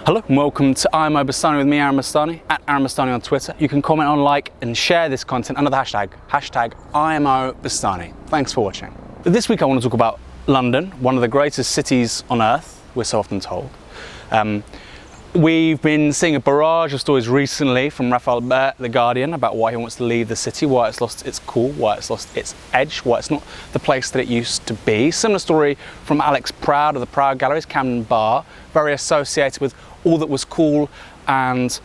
Hello and welcome to IMO Bastani with me, Aaron Bastani, at Aaron Bastani on Twitter. You can comment on, like and share this content under the hashtag IMO Bastani. Thanks for watching. This week I want to talk about London, one of the greatest cities on earth, we're so often told. We've been seeing a barrage of stories recently from Raphael Bert, The Guardian, about why he wants to leave the city, why it's lost its cool, why it's lost its edge, why it's not the place that it used to be. Similar story from Alex Proud of the Proud Galleries, Camden Bar, very associated with all that was cool and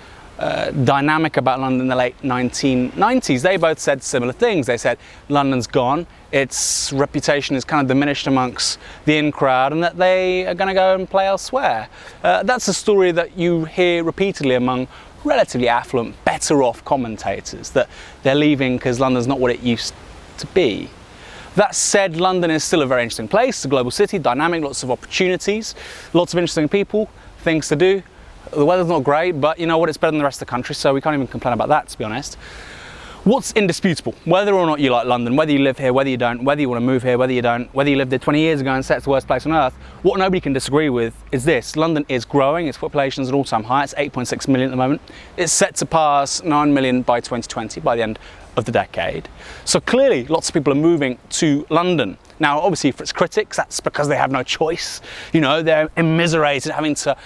dynamic about London in the late 1990s. They both said similar things. They said London's gone, its reputation is kind of diminished amongst the in crowd, and that they are going to go and play elsewhere. That's a story that you hear repeatedly among relatively affluent, better off commentators, that they're leaving because London's not what it used to be. That said, London is still a very interesting place, a global city, dynamic, lots of opportunities, lots of interesting people, things to do. The weather's not great, but you know what, it's better than the rest of the country, so we can't even complain about that, to be honest. What's indisputable, whether or not you like London, whether you live here, whether you don't, whether you want to move here, whether you don't, whether you lived there 20 years ago and said it's the worst place on earth, what nobody can disagree with is this: London is growing, its population is at an all-time high, it's 8.6 million at the moment. It's set to pass 9 million by 2020, by the end of the decade. So clearly, lots of people are moving to London. Now, obviously, for its critics, that's because they have no choice. You know, they're immiserated having to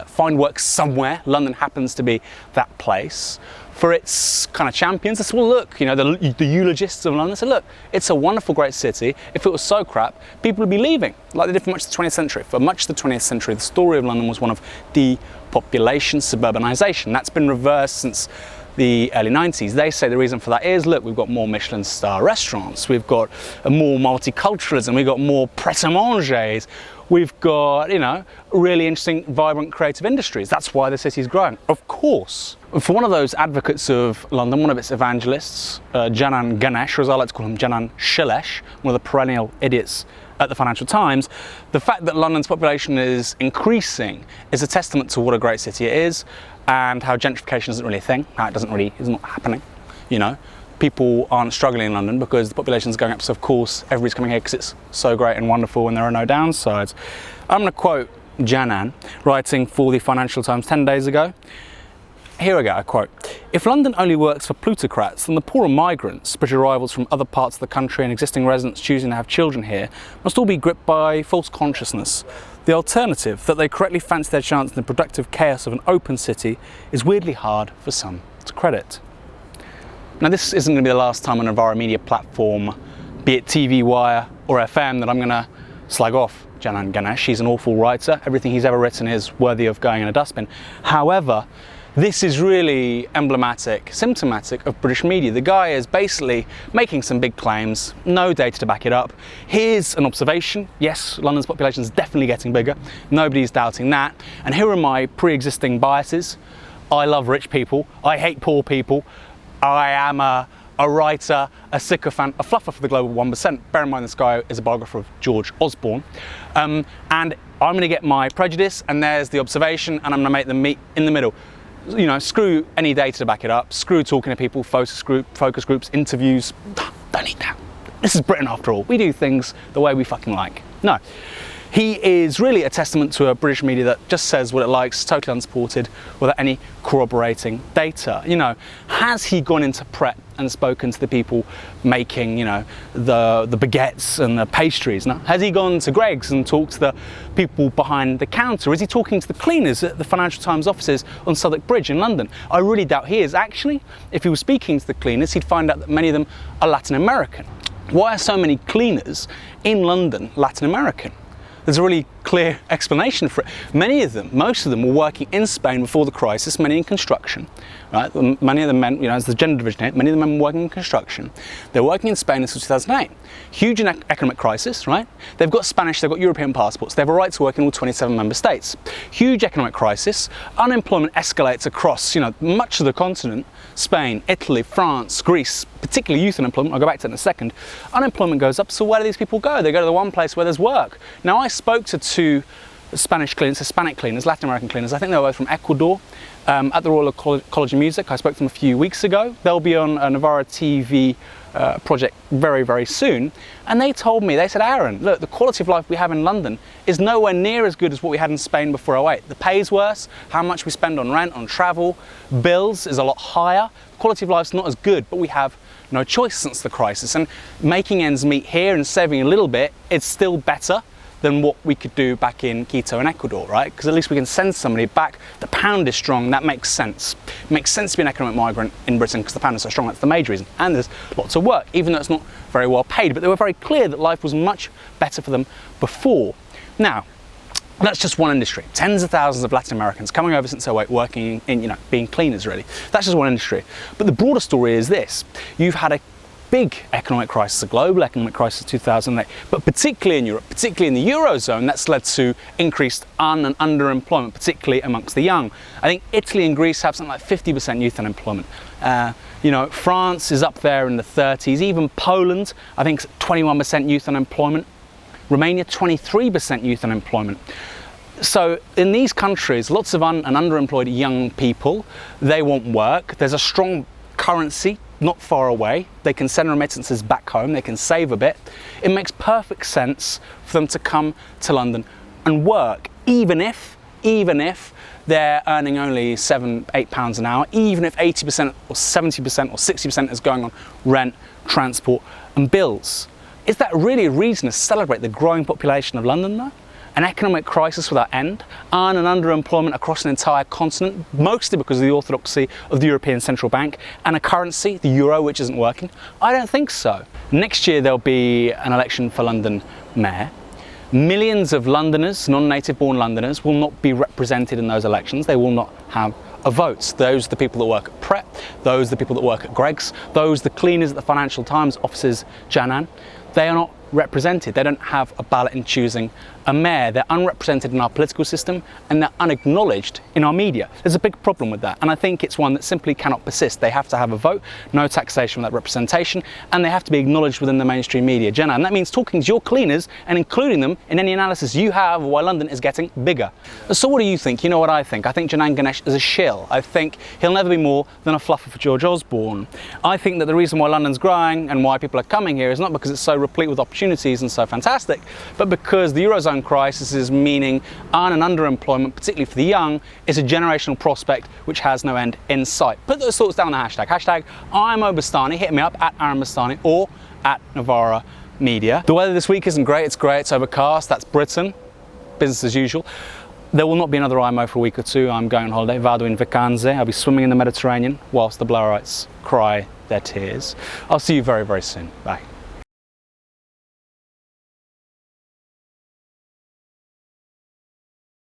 find work somewhere. London happens to be that place. For its kind of champions, they said, well, look, you know, the eulogists of London said, look, it's a wonderful, great city. If it was so crap, people would be leaving, like they did for much of the 20th century. For much of the 20th century, the story of London was one of depopulation, suburbanisation. That's been reversed since the early 90s. They say the reason for that is, look, we've got more Michelin star restaurants, we've got more multiculturalism, we've got more pret-a-mangers, we've got, you know, really interesting, vibrant, creative industries. That's why the city's growing, of course. For one of those advocates of London, one of its evangelists, Janan Ganesh, or as I like to call him, Janan Shilesh, one of the perennial idiots at the Financial Times, the fact that London's population is increasing is a testament to what a great city it is, and how gentrification isn't really a thing, how it's not happening. You know, people aren't struggling in London because the population's going up, so of course everybody's coming here because it's so great and wonderful and there are no downsides. I'm going to quote Janan, writing for the Financial Times 10 days ago. Here we go, I quote: "If London only works for plutocrats, then the poorer migrants, British arrivals from other parts of the country and existing residents choosing to have children here, must all be gripped by false consciousness. The alternative, that they correctly fancy their chance in the productive chaos of an open city, is weirdly hard for some to credit." Now, this isn't going to be the last time on a Enviro Media platform, be it TV Wire or FM, that I'm going to slag off Janan Ganesh. He's an awful writer. Everything he's ever written is worthy of going in a dustbin. However, this is really emblematic, symptomatic of British media. The guy is basically making some big claims, no data to back it up. Here's an observation: yes, London's population is definitely getting bigger. Nobody's doubting that. And here are my pre-existing biases. I love rich people. I hate poor people. I am a writer, a sycophant, a fluffer for the global 1%. Bear in mind, this guy is a biographer of George Osborne. And I'm going to get my prejudice, and there's the observation, and I'm going to make them meet in the middle. You know, screw any data to back it up, screw talking to people, focus groups, interviews. Don't need that. This is Britain after all. We do things the way we fucking like. No. He is really a testament to a British media that just says what it likes, totally unsupported, without any corroborating data. You know, has he gone into Pret and spoken to the people making, you know, the baguettes and the pastries? No. Has he gone to Greggs and talked to the people behind the counter? Is he talking to the cleaners at the Financial Times offices on Southwark Bridge in London? I really doubt he is. Actually, if he was speaking to the cleaners, he'd find out that many of them are Latin American. Why are so many cleaners in London Latin American? There's a really clear explanation for it. Many of them, most of them, were working in Spain before the crisis, many in construction. Right? Many of the men, you know, as the gender division here, many of the men were working in construction. They're working in Spain until 2008. Huge economic crisis, right? They've got Spanish, they've got European passports, they have a right to work in all 27 member states. Huge economic crisis, unemployment escalates across, you know, much of the continent, Spain, Italy, France, Greece, particularly youth unemployment. I'll go back to that in a second. Unemployment goes up, so where do these people go? They go to the one place where there's work. Now, I spoke to two Spanish cleaners, Hispanic cleaners, Latin American cleaners. I think they were both from Ecuador, at the Royal College of Music. I spoke to them a few weeks ago. They'll be on a Navarra TV project very, very soon. And they told me, they said, Aaron, look, the quality of life we have in London is nowhere near as good as what we had in Spain before '08. The pay's worse, how much we spend on rent, on travel, bills is a lot higher. The quality of life's not as good, but we have no choice since the crisis. And making ends meet here and saving a little bit, it's still better than what we could do back in Quito in Ecuador, right? Because at least we can send somebody back. The pound is strong, that makes sense. It makes sense to be an economic migrant in Britain because the pound is so strong, that's the major reason. And there's lots of work, even though it's not very well paid, but they were very clear that life was much better for them before. Now, that's just one industry. Tens of thousands of Latin Americans coming over since '08 working in, being cleaners really. That's just one industry. But the broader story is this. You've had a big economic crisis, a global economic crisis in 2008, but particularly in Europe, particularly in the Eurozone, that's led to increased and underemployment, particularly amongst the young. I think Italy and Greece have something like 50% youth unemployment. France is up there in the 30s, even Poland, I think 21% youth unemployment. Romania, 23% youth unemployment. So in these countries, lots of and underemployed young people, they want work. There's a strong currency not far away. They can send remittances back home. They can save a bit. It makes perfect sense for them to come to London and work, even if they're earning only £7-8 an hour, even if 80% or 70% or 60% is going on rent, transport and bills. Is that really a reason to celebrate the growing population of London though? An economic crisis without end, and an underemployment across an entire continent, mostly because of the orthodoxy of the European Central Bank, and a currency, the euro, which isn't working? I don't think so. Next year there'll be an election for London Mayor. Millions of Londoners, non-native born Londoners, will not be represented in those elections. They will not have a vote. Those are the people that work at Pret, those are the people that work at Greggs, those are the cleaners at the Financial Times offices, Janan. They are not represented. They don't have a ballot in choosing a mayor. They're unrepresented in our political system and they're unacknowledged in our media. There's a big problem with that, and I think it's one that simply cannot persist. They have to have a vote, no taxation without representation, and they have to be acknowledged within the mainstream media. Jenna, and that means talking to your cleaners and including them in any analysis you have of why London is getting bigger. So what do you think? You know what I think. I think Janan Ganesh is a shill. I think he'll never be more than a fluffer for George Osborne. I think that the reason why London's growing and why people are coming here is not because it's so replete with opportunities and so fantastic, but because the Eurozone crisis is meaning and underemployment, particularly for the young, is a generational prospect which has no end in sight. Put those thoughts down the hashtag. Hashtag IMO Bastani. Hit me up at Aaron Bastani or at Navarra Media. The weather this week isn't great. It's grey, it's overcast. That's Britain. Business as usual. There will not be another IMO for a week or two. I'm going on holiday. Vado in vacanze. I'll be swimming in the Mediterranean whilst the Blowerites cry their tears. I'll see you very, very soon. Bye.